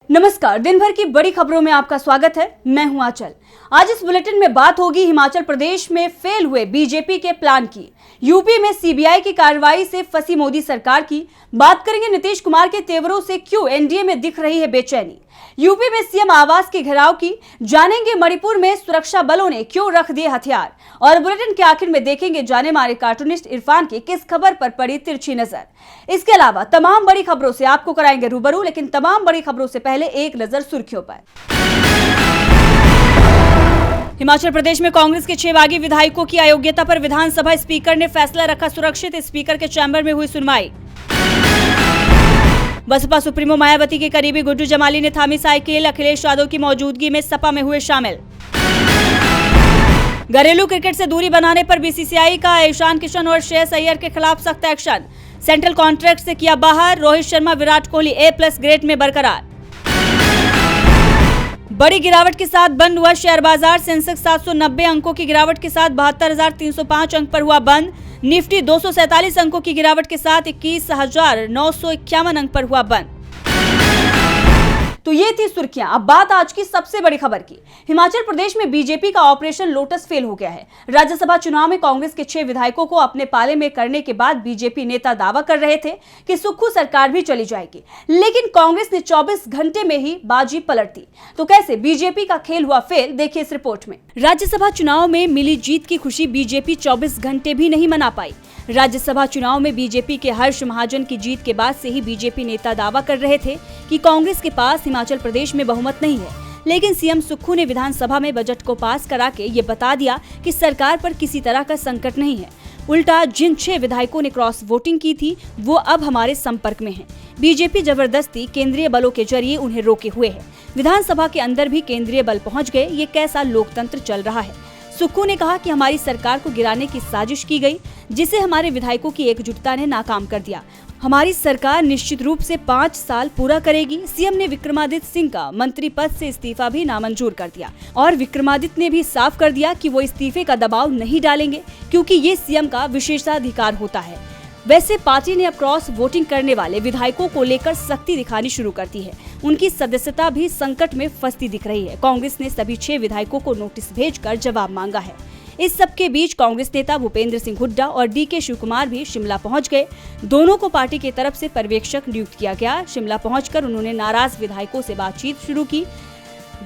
नमस्कार, दिन भर की बड़ी खबरों में आपका स्वागत है। मैं हूं आंचल। आज इस बुलेटिन में बात होगी हिमाचल प्रदेश में फेल हुए बीजेपी के प्लान की, यूपी में सीबीआई की कार्रवाई से फंसी मोदी सरकार की, बात करेंगे नीतीश कुमार के तेवरों से क्यों एनडीए में दिख रही है बेचैनी, यूपी में सीएम आवास के घेराव की, जानेंगे मणिपुर में सुरक्षा बलों ने क्यों रख दिए हथियार, और बुलेटिन के आखिर में देखेंगे जाने माने कार्टूनिस्ट इरफान की किस खबर पर पड़ी तिरछी नजर। इसके अलावा तमाम बड़ी खबरों से आपको कराएंगे रूबरू, लेकिन तमाम बड़ी खबरों से पहले एक नजर सुर्खियों पर। हिमाचल प्रदेश में कांग्रेस के 6 बागी विधायकों की अयोग्यता पर विधानसभा स्पीकर ने फैसला रखा सुरक्षित, स्पीकर के चैम्बर में हुई सुनवाई। बसपा सुप्रीमो मायावती के करीबी गुड्डू जमाली ने थामी साइकिल, अखिलेश यादव की मौजूदगी में सपा में हुए शामिल। घरेलू क्रिकेट से दूरी बनाने पर बीसीसीआई का ईशान किशन और श्रेयस अय्यर के खिलाफ सख्त एक्शन, सेंट्रल कॉन्ट्रैक्ट से किया बाहर, रोहित शर्मा विराट कोहली A+ ग्रेड में बरकरार। बड़ी गिरावट के साथ बंद हुआ शेयर बाजार, सेंसेक्स 790 अंकों की गिरावट के साथ 72,305 अंक पर हुआ बंद, निफ्टी 247 अंकों की गिरावट के साथ 21,951 अंक पर हुआ बंद। तो ये थी सुर्खियां। अब बात आज की सबसे बड़ी खबर की। हिमाचल प्रदेश में बीजेपी का ऑपरेशन लोटस फेल हो गया है। राज्यसभा चुनाव में कांग्रेस के 6 विधायकों को अपने पाले में करने के बाद बीजेपी नेता दावा कर रहे थे कि सुक्खू सरकार भी चली जाएगी, लेकिन कांग्रेस ने 24 घंटे में ही बाजी पलट दी। तो कैसे बीजेपी का खेल हुआ फेल, देखिए इस रिपोर्ट में। राज्यसभा चुनाव में मिली जीत की खुशी बीजेपी 24 घंटे भी नहीं मना पाई। राज्यसभा चुनाव में बीजेपी के हर्ष महाजन की जीत के बाद से ही बीजेपी नेता दावा कर रहे थे कि कांग्रेस के पास हिमाचल प्रदेश में बहुमत नहीं है, लेकिन सीएम सुक्खू ने विधानसभा में बजट को पास करा के ये बता दिया कि सरकार पर किसी तरह का संकट नहीं है। उल्टा जिन 6 विधायकों ने क्रॉस वोटिंग की थी वो अब हमारे संपर्क में हैं। बीजेपी जबरदस्ती केंद्रीय बलों के जरिए उन्हें रोके हुए है। विधानसभा के अंदर भी केंद्रीय बल पहुँच गए। ये कैसा लोकतंत्र चल रहा है। सुक्खू ने कहा कि हमारी सरकार को गिराने की साजिश की गई, जिसे हमारे विधायकों की एकजुटता ने नाकाम कर दिया। हमारी सरकार निश्चित रूप से 5 साल पूरा करेगी। सीएम ने विक्रमादित्य सिंह का मंत्री पद से इस्तीफा भी नामंजूर कर दिया और विक्रमादित्य ने भी साफ कर दिया कि वो इस्तीफे का दबाव नहीं डालेंगे, क्योंकि ये सीएम का विशेषाधिकार होता है। वैसे पार्टी ने अब क्रॉस वोटिंग करने वाले विधायकों को लेकर सख्ती दिखानी शुरू कर दी है। उनकी सदस्यता भी संकट में फंसती दिख रही है। कांग्रेस ने सभी 6 विधायकों को नोटिस भेजकर जवाब मांगा है। इस सबके बीच कांग्रेस नेता भूपेंद्र सिंह हुड्डा और DK शिवकुमार भी शिमला पहुंच गए। दोनों को पार्टी की तरफ से पर्यवेक्षक नियुक्त किया गया। शिमला पहुंचकर उन्होंने नाराज विधायकों से बातचीत शुरू की।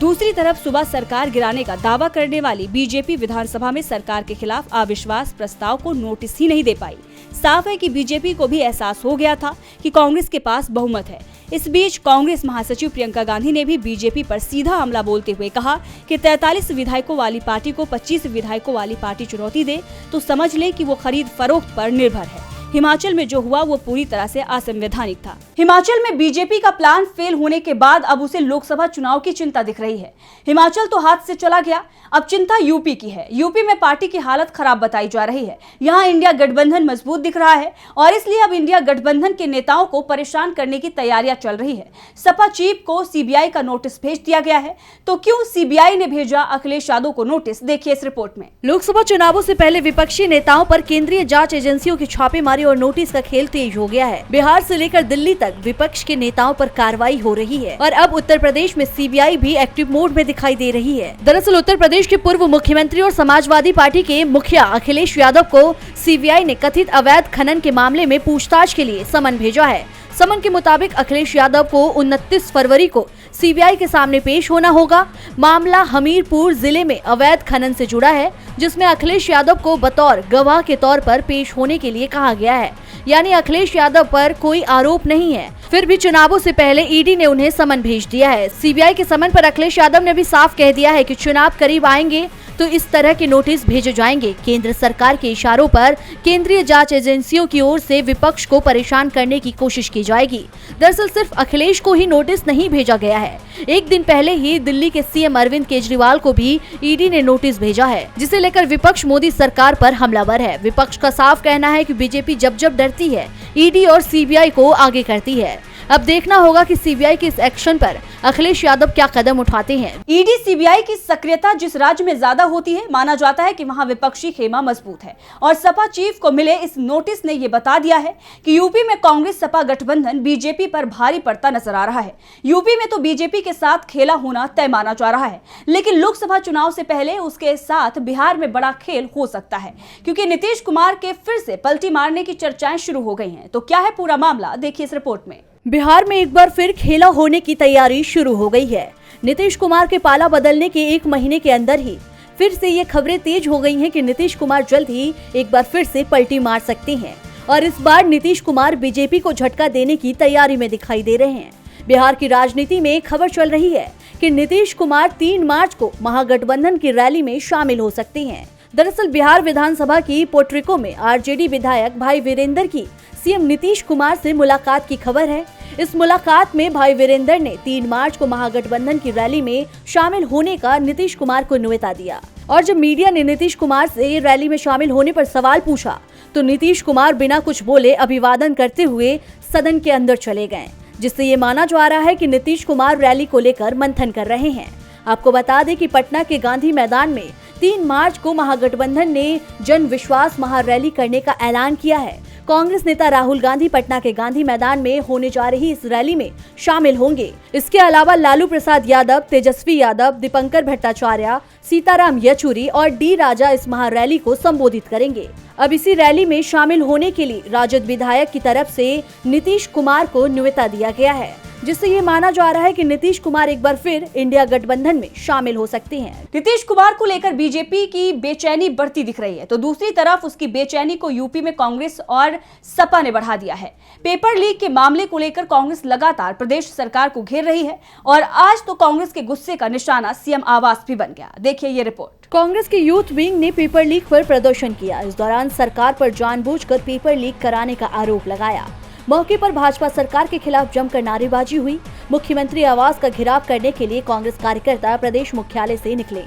दूसरी तरफ सुबह सरकार गिराने का दावा करने वाली बीजेपी विधानसभा में सरकार के खिलाफ अविश्वास प्रस्ताव को नोटिस ही नहीं दे पाई। साफ है कि बीजेपी को भी एहसास हो गया था कि कांग्रेस के पास बहुमत है। इस बीच कांग्रेस महासचिव प्रियंका गांधी ने भी बीजेपी पर सीधा हमला बोलते हुए कहा कि 43 विधायकों वाली पार्टी को 25 विधायकों वाली पार्टी चुनौती दे तो समझ ले कि वो खरीद फरोख्त पर निर्भर है। हिमाचल में जो हुआ वो पूरी तरह से असंवैधानिक था। हिमाचल में बीजेपी का प्लान फेल होने के बाद अब उसे लोकसभा चुनाव की चिंता दिख रही है। हिमाचल तो हाथ से चला गया, अब चिंता यूपी की है। यूपी में पार्टी की हालत खराब बताई जा रही है। यहाँ इंडिया गठबंधन मजबूत दिख रहा है और इसलिए अब इंडिया गठबंधन के नेताओं को परेशान करने की तैयारियां चल रही है। सपा चीफ को सीबीआई का नोटिस भेज दिया गया है। तो क्यों सीबीआई ने भेजा अखिलेश यादव को नोटिस, देखिए इस रिपोर्ट में। लोकसभा चुनावों से पहले विपक्षी नेताओं पर केंद्रीय जांच एजेंसियों की छापेमारी और नोटिस का खेल तेज हो गया है। बिहार से लेकर दिल्ली तक विपक्ष के नेताओं पर कार्रवाई हो रही है और अब उत्तर प्रदेश में सीबीआई भी एक्टिव मोड में दिखाई दे रही है। दरअसल उत्तर प्रदेश के पूर्व मुख्यमंत्री और समाजवादी पार्टी के मुखिया अखिलेश यादव को सीबीआई ने कथित अवैध खनन के मामले में पूछताछ के लिए समन भेजा है। समन के मुताबिक अखिलेश यादव को 29 फरवरी को सीबीआई के सामने पेश होना होगा। मामला हमीरपुर जिले में अवैध खनन से जुड़ा है, जिसमें अखिलेश यादव को बतौर गवाह के तौर पर पेश होने के लिए कहा गया है। यानी अखिलेश यादव पर कोई आरोप नहीं है, फिर भी चुनावों से पहले ईडी ने उन्हें समन भेज दिया है। सीबीआई के समन पर अखिलेश यादव ने भी साफ कह दिया है कि चुनाव करीब आएंगे तो इस तरह के नोटिस भेजे जाएंगे। केंद्र सरकार के इशारों पर केंद्रीय जांच एजेंसियों की ओर से विपक्ष को परेशान करने की कोशिश की जाएगी। दरअसल सिर्फ अखिलेश को ही नोटिस नहीं भेजा गया है। एक दिन पहले ही दिल्ली के सीएम अरविंद केजरीवाल को भी ईडी ने नोटिस भेजा है, जिसे लेकर विपक्ष मोदी सरकार पर हमलावर है। विपक्ष का साफ कहना है कि बीजेपी जब जब डरती है ईडी और सीबीआई को आगे करती है। अब देखना होगा कि सीबीआई के इस एक्शन पर अखिलेश यादव क्या कदम उठाते हैं। ईडी सीबीआई की सक्रियता जिस राज्य में ज्यादा होती है, माना जाता है कि वहां विपक्षी खेमा मजबूत है। और सपा चीफ को मिले इस नोटिस ने यह बता दिया है कि यूपी में कांग्रेस सपा गठबंधन बीजेपी पर भारी पड़ता नजर आ रहा है। यूपी में तो बीजेपी के साथ खेला होना तय माना जा रहा है, लेकिन लोकसभा चुनाव से पहले उसके साथ बिहार में बड़ा खेल हो सकता है, क्योंकि नीतीश कुमार के फिर से पलटी मारने की चर्चाएं शुरू हो गई हैं। तो क्या है पूरा मामला, देखिए इस रिपोर्ट में। बिहार में एक बार फिर खेला होने की तैयारी शुरू हो गई है। नीतीश कुमार के पाला बदलने के 1 महीने के अंदर ही फिर से ये खबरें तेज हो गई हैं कि नीतीश कुमार जल्द ही एक बार फिर से पलटी मार सकते हैं और इस बार नीतीश कुमार बीजेपी को झटका देने की तैयारी में दिखाई दे रहे हैं। बिहार की राजनीति में खबर चल रही है कि नीतीश कुमार 3 मार्च को महागठबंधन की रैली में शामिल हो सकते हैं। दरअसल बिहार विधानसभा की पोट्रिको में आरजेडी विधायक भाई वीरेंद्र की सीएम नीतीश कुमार से मुलाकात की खबर है। इस मुलाकात में भाई वीरेंद्र ने 3 मार्च को महागठबंधन की रैली में शामिल होने का नीतीश कुमार को न्योता दिया और जब मीडिया ने नीतीश कुमार से रैली में शामिल होने पर सवाल पूछा तो नीतीश कुमार बिना कुछ बोले अभिवादन करते हुए सदन के अंदर चले गए, जिससे ये माना जा रहा है कि नीतीश कुमार रैली को लेकर मंथन कर रहे हैं। आपको बता दें कि पटना के गांधी मैदान में 3 मार्च को महागठबंधन ने जन विश्वास महारैली करने का ऐलान किया है। कांग्रेस नेता राहुल गांधी पटना के गांधी मैदान में होने जा रही इस रैली में शामिल होंगे। इसके अलावा लालू प्रसाद यादव, तेजस्वी यादव, दीपंकर भट्टाचार्य, सीताराम येचुरी और डी राजा इस महारैली को संबोधित करेंगे। अब इसी रैली में शामिल होने के लिए राजद विधायक की तरफ से नीतीश कुमार को न्योता दिया गया है, जिससे ये माना जा रहा है कि नीतीश कुमार एक बार फिर इंडिया गठबंधन में शामिल हो सकते हैं। नीतीश कुमार को लेकर बीजेपी की बेचैनी बढ़ती दिख रही है, तो दूसरी तरफ उसकी बेचैनी को यूपी में कांग्रेस और सपा ने बढ़ा दिया है। पेपर लीक के मामले को लेकर कांग्रेस लगातार प्रदेश सरकार को घेर रही है और आज तो कांग्रेस के गुस्से का निशाना सीएम आवास भी बन गया। देखिए ये रिपोर्ट। कांग्रेस के यूथ विंग ने पेपर लीक पर प्रदर्शन किया। इस दौरान सरकार पर जानबूझकर पेपर लीक कराने का आरोप लगाया। मौके पर भाजपा सरकार के खिलाफ जमकर नारेबाजी हुई। मुख्यमंत्री आवास का घेराव करने के लिए कांग्रेस कार्यकर्ता प्रदेश मुख्यालय से निकले।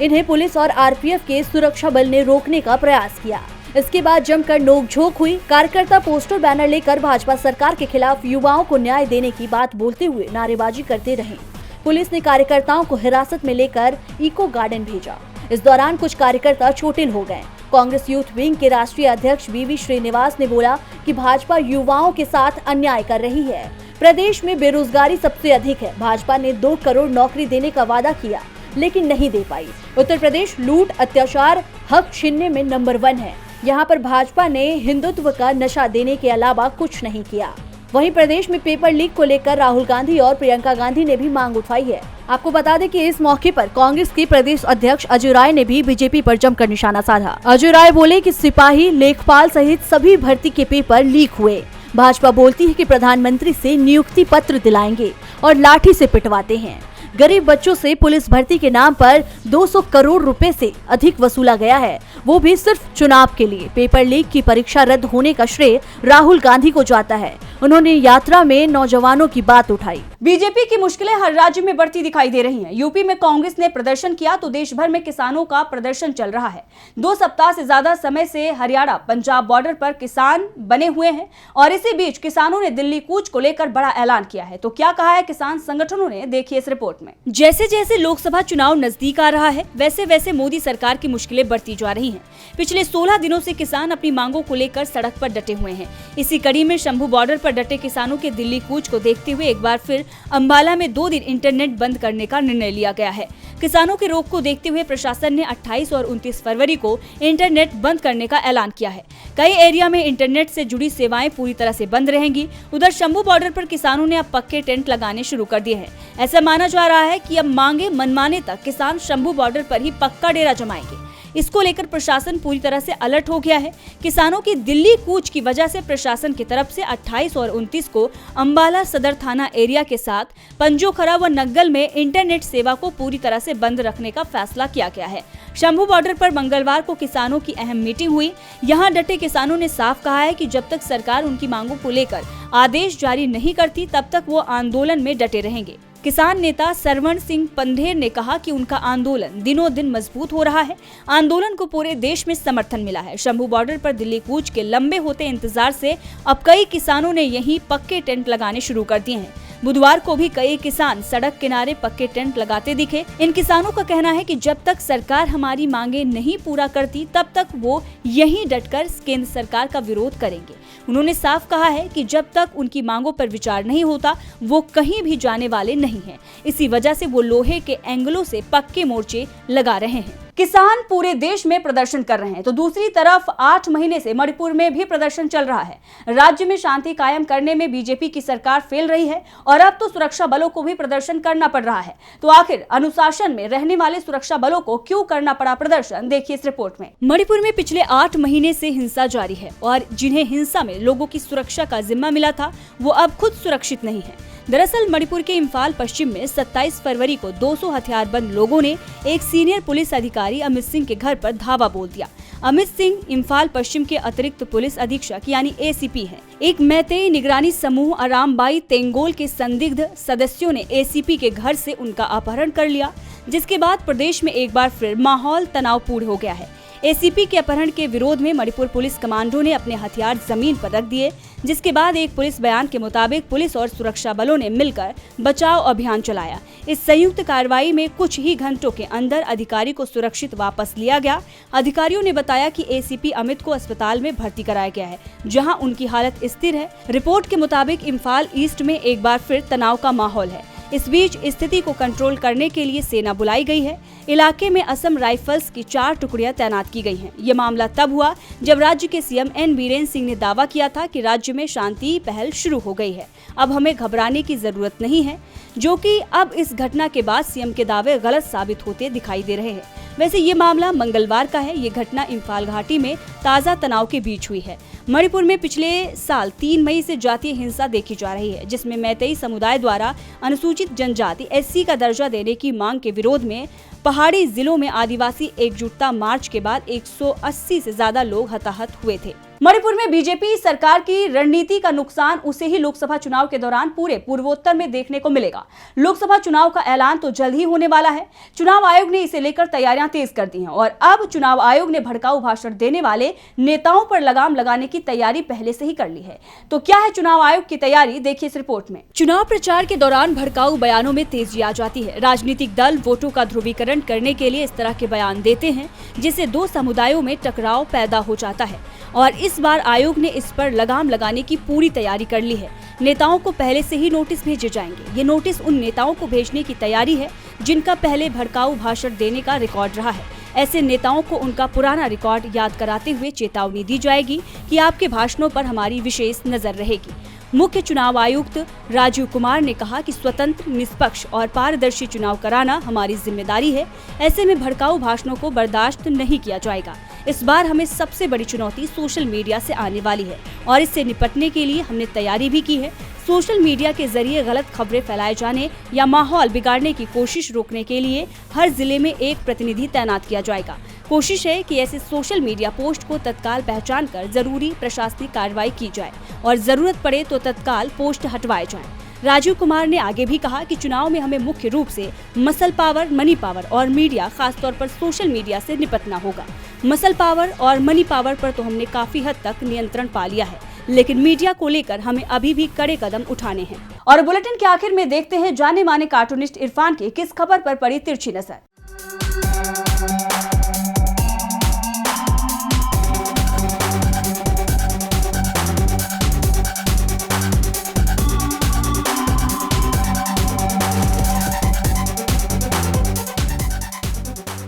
इन्हें पुलिस और आरपीएफ के सुरक्षा बल ने रोकने का प्रयास किया। इसके बाद जमकर नोकझोंक हुई। कार्यकर्ता पोस्टर बैनर लेकर भाजपा सरकार के खिलाफ युवाओं को न्याय देने की बात बोलते हुए नारेबाजी करते रहे। पुलिस ने कार्यकर्ताओं को हिरासत में लेकर इको गार्डन भेजा। इस दौरान कुछ कार्यकर्ता चोटिल हो गए। कांग्रेस यूथ विंग के राष्ट्रीय अध्यक्ष बीवी श्रीनिवास ने बोला कि भाजपा युवाओं के साथ अन्याय कर रही है। प्रदेश में बेरोजगारी सबसे अधिक है। भाजपा ने 2 करोड़ नौकरी देने का वादा किया, लेकिन नहीं दे पाई। उत्तर प्रदेश लूट, अत्याचार, हक छीनने में नंबर 1 है। यहाँ पर भाजपा ने हिंदुत्व का नशा देने के अलावा कुछ नहीं किया। वहीं प्रदेश में पेपर लीक को लेकर राहुल गांधी और प्रियंका गांधी ने भी मांग उठाई है। आपको बता दें कि इस मौके पर कांग्रेस के प्रदेश अध्यक्ष अजय राय ने भी बीजेपी पर जमकर निशाना साधा। अजय राय बोले कि सिपाही, लेखपाल सहित सभी भर्ती के पेपर लीक हुए। भाजपा बोलती है कि प्रधानमंत्री से नियुक्ति पत्र दिलाएंगे और लाठी से पिटवाते हैं। गरीब बच्चों से पुलिस भर्ती के नाम पर 200 करोड़ रुपए से अधिक वसूला गया है, वो भी सिर्फ चुनाव के लिए। पेपर लीक की परीक्षा रद्द होने का श्रेय राहुल गांधी को जाता है। उन्होंने यात्रा में नौजवानों की बात उठाई। बीजेपी की मुश्किलें हर राज्य में बढ़ती दिखाई दे रही हैं। यूपी में कांग्रेस ने प्रदर्शन किया तो देश भर में किसानों का प्रदर्शन चल रहा है। 2 सप्ताह से ज्यादा समय से हरियाणा पंजाब बॉर्डर पर किसान बने हुए हैं और इसी बीच किसानों ने दिल्ली कूच को लेकर बड़ा ऐलान किया है। तो क्या कहा है किसान संगठनों ने, देखिए इस रिपोर्ट में। जैसे जैसे लोकसभा चुनाव नजदीक आ रहा है, वैसे वैसे मोदी सरकार की मुश्किलें बढ़ती जा रही हैं। पिछले 16 दिनों से किसान अपनी मांगों को लेकर सड़क पर डटे हुए हैं। इसी कड़ी में शंभू बॉर्डर पर डटे किसानों के दिल्ली कूच को देखते हुए एक बार फिर अंबाला में 2 दिन इंटरनेट बंद करने का निर्णय लिया गया है। किसानों के रोक को देखते हुए प्रशासन ने 28 और 29 फरवरी को इंटरनेट बंद करने का ऐलान किया है। कई एरिया में इंटरनेट से जुड़ी सेवाएं पूरी तरह से बंद रहेंगी। उधर शंभू बॉर्डर पर किसानों ने अब पक्के टेंट लगाने शुरू कर दिए हैं। ऐसा माना जा रहा है कि अब मांगे मनमाने तक किसान शंभू बॉर्डर पर ही पक्का डेरा जमाएंगे। इसको लेकर प्रशासन पूरी तरह से अलर्ट हो गया है। किसानों की दिल्ली कूच की वजह से प्रशासन की तरफ से 28 और 29 को अंबाला सदर थाना एरिया के साथ पंजोखरा व नग्गल में इंटरनेट सेवा को पूरी तरह से बंद रखने का फैसला किया गया है। शंभू बॉर्डर पर मंगलवार को किसानों की अहम मीटिंग हुई। यहां डटे किसानों ने साफ कहा है कि जब तक सरकार उनकी मांगों को लेकर आदेश जारी नहीं करती, तब तक वो आंदोलन में डटे रहेंगे। किसान नेता सरवण सिंह पंधेर ने कहा कि उनका आंदोलन दिनों दिन मजबूत हो रहा है। आंदोलन को पूरे देश में समर्थन मिला है। शंभू बॉर्डर पर दिल्ली कूच के लंबे होते इंतजार से अब कई किसानों ने यहीं पक्के टेंट लगाने शुरू कर दिए हैं। बुधवार को भी कई किसान सड़क किनारे पक्के टेंट लगाते दिखे। इन किसानों का कहना है कि जब तक सरकार हमारी मांगे नहीं पूरा करती तब तक वो यहीं डटकर केंद्र सरकार का विरोध करेंगे। उन्होंने साफ कहा है कि जब तक उनकी मांगों पर विचार नहीं होता वो कहीं भी जाने वाले नहीं हैं। इसी वजह से वो लोहे के एंगलों से पक्के मोर्चे लगा रहे हैं। किसान पूरे देश में प्रदर्शन कर रहे हैं तो दूसरी तरफ 8 महीने से मणिपुर में भी प्रदर्शन चल रहा है। राज्य में शांति कायम करने में बीजेपी की सरकार फेल रही है और अब तो सुरक्षा बलों को भी प्रदर्शन करना पड़ रहा है। तो आखिर अनुशासन में रहने वाले सुरक्षा बलों को क्यों करना पड़ा प्रदर्शन, देखिए इस रिपोर्ट में। मणिपुर में पिछले 8 महीने से हिंसा जारी है और जिन्हें हिंसा में लोगों की सुरक्षा का जिम्मा मिला था वो अब खुद सुरक्षित नहीं है। दरअसल मणिपुर के इम्फाल पश्चिम में 27 फरवरी को 200 हथियारबंद लोगों ने एक सीनियर पुलिस अधिकारी अमित सिंह के घर पर धावा बोल दिया। अमित सिंह इम्फाल पश्चिम के अतिरिक्त पुलिस अधीक्षक यानी एसीपी हैं। एक मैतेई निगरानी समूह अरामबाई तेंगोल के संदिग्ध सदस्यों ने एसीपी के घर से उनका अपहरण कर लिया, जिसके बाद प्रदेश में एक बार फिर माहौल तनावपूर्ण हो गया है। एसीपी के अपहरण के विरोध में मणिपुर पुलिस कमांडो ने अपने हथियार जमीन पर रख दिए, जिसके बाद एक पुलिस बयान के मुताबिक पुलिस और सुरक्षा बलों ने मिलकर बचाव अभियान चलाया। इस संयुक्त कार्रवाई में कुछ ही घंटों के अंदर अधिकारी को सुरक्षित वापस लिया गया। अधिकारियों ने बताया कि एसीपी अमित को अस्पताल में भर्ती कराया गया है, जहां उनकी हालत स्थिर है। रिपोर्ट के मुताबिक इम्फाल ईस्ट में एक बार फिर तनाव का माहौल है। इस बीच स्थिति को कंट्रोल करने के लिए सेना बुलाई गई है। इलाके में असम राइफल्स की 4 टुकड़ियां तैनात की गई हैं। ये मामला तब हुआ जब राज्य के सीएम एन बीरेन सिंह ने दावा किया था कि राज्य में शांति पहल शुरू हो गई है, अब हमें घबराने की जरूरत नहीं है, जो कि अब इस घटना के बाद सीएम के दावे गलत साबित होते दिखाई दे रहे हैं। वैसे ये मामला मंगलवार का है। ये घटना इम्फाल घाटी में ताजा तनाव के बीच हुई है। मणिपुर में पिछले साल 3 मई से जातीय हिंसा देखी जा रही है, जिसमें मैतेई समुदाय द्वारा अनुसूचित जनजाति एससी का दर्जा देने की मांग के विरोध में पहाड़ी जिलों में आदिवासी एकजुटता मार्च के बाद 180 से ज्यादा लोग हताहत हुए थे। मणिपुर में बीजेपी सरकार की रणनीति का नुकसान उसे ही लोकसभा चुनाव के दौरान पूरे पूर्वोत्तर में देखने को मिलेगा। लोकसभा चुनाव का ऐलान तो जल्द ही होने वाला है। चुनाव आयोग ने इसे लेकर तैयारियां तेज कर दी हैं और अब चुनाव आयोग ने भड़काऊ भाषण देने वाले नेताओं पर लगाम लगाने की तैयारी पहले से ही कर ली है। तो क्या है चुनाव आयोग की तैयारी, देखिए इस रिपोर्ट में। चुनाव प्रचार के दौरान भड़काऊ बयानों में तेजी आ जाती है। राजनीतिक दल वोटों का ध्रुवीकरण करने के लिए इस तरह के बयान देते हैं, जिससे 2 समुदायों में टकराव पैदा हो जाता है और इस बार आयोग ने इस पर लगाम लगाने की पूरी तैयारी कर ली है। नेताओं को पहले से ही नोटिस भेजे जाएंगे। ये नोटिस उन नेताओं को भेजने की तैयारी है जिनका पहले भड़काऊ भाषण देने का रिकॉर्ड रहा है। ऐसे नेताओं को उनका पुराना रिकॉर्ड याद कराते हुए चेतावनी दी जाएगी कि आपके भाषणों पर हमारी विशेष नजर रहेगी। मुख्य चुनाव आयुक्त राजीव कुमार ने कहा कि स्वतंत्र, निष्पक्ष और पारदर्शी चुनाव कराना हमारी जिम्मेदारी है। ऐसे में भड़काऊ भाषणों को बर्दाश्त नहीं किया जाएगा। इस बार हमें सबसे बड़ी चुनौती सोशल मीडिया से आने वाली है और इससे निपटने के लिए हमने तैयारी भी की है। सोशल मीडिया के जरिए गलत खबरें फैलाए जाने या माहौल बिगाड़ने की कोशिश रोकने के लिए हर जिले में एक प्रतिनिधि तैनात किया जाएगा। कोशिश है कि ऐसे सोशल मीडिया पोस्ट को तत्काल पहचान कर जरूरी प्रशासनिक कार्रवाई की जाए और जरूरत पड़े तो तत्काल पोस्ट हटवाए जाएं। राजीव कुमार ने आगे भी कहा कि चुनाव में हमें मुख्य रूप से मसल पावर, मनी पावर और मीडिया, खासतौर पर सोशल मीडिया से निपटना होगा। मसल पावर और मनी पावर पर तो हमने काफी हद तक नियंत्रण पा लिया है, लेकिन मीडिया को लेकर हमें अभी भी कड़े कदम उठाने हैं। और बुलेटिन के आखिर में देखते हैं जाने माने कार्टूनिस्ट इरफान की किस खबर पर पड़ी तिरछी नजर।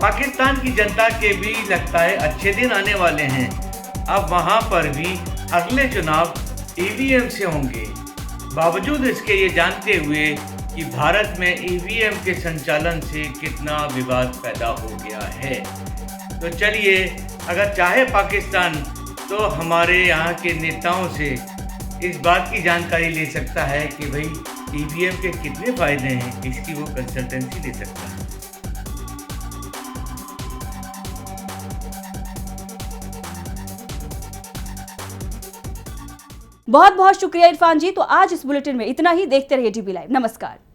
पाकिस्तान की जनता के भी लगता है अच्छे दिन आने वाले हैं। अब वहां पर भी अगले चुनाव ईवीएम से होंगे। बावजूद इसके ये जानते हुए कि भारत में ईवीएम के संचालन से कितना विवाद पैदा हो गया है, तो चलिए, अगर चाहे पाकिस्तान तो हमारे यहाँ के नेताओं से इस बात की जानकारी ले सकता है कि भाई ईवीएम के कितने फायदे हैं, इसकी वो कंसल्टेंसी ले सकता है। बहुत बहुत शुक्रिया इरफान जी। तो आज इस बुलेटिन में इतना ही। देखते रहिए DB लाइव। नमस्कार।